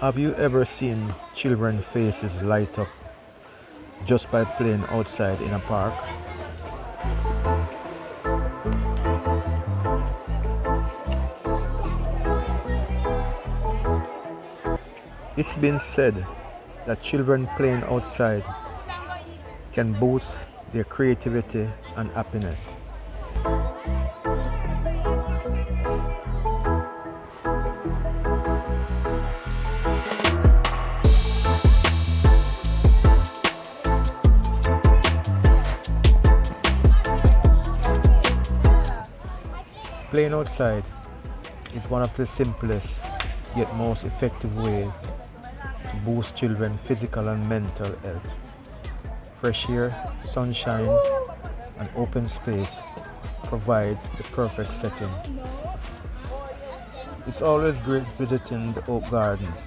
Have you ever seen children's faces light up just by playing outside in a park? It's been said that children playing outside can boost their creativity and happiness. Playing outside is one of the simplest yet most effective ways to boost children's physical and mental health. Fresh air, sunshine, and open space provide the perfect setting. It's always great visiting the Oak Gardens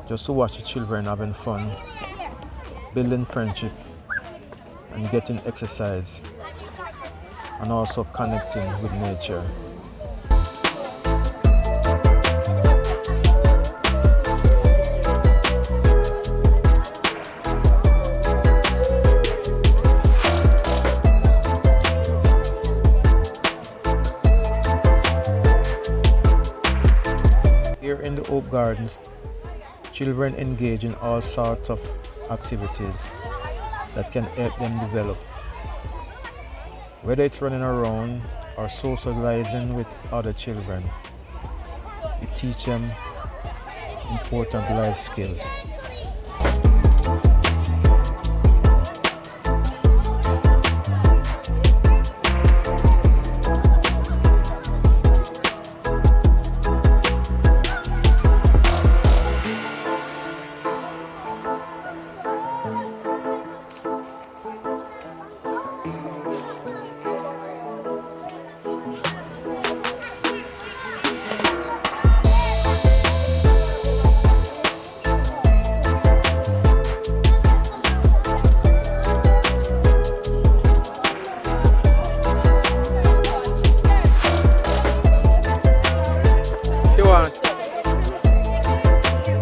just to watch the children having fun, building friendship, and getting exercise, and also connecting with nature. Here in the Oak Gardens, children engage in all sorts of activities that can help them develop. Whether it's running around or socializing with other children, we teach them important life skills.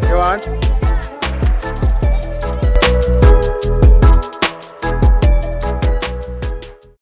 You want?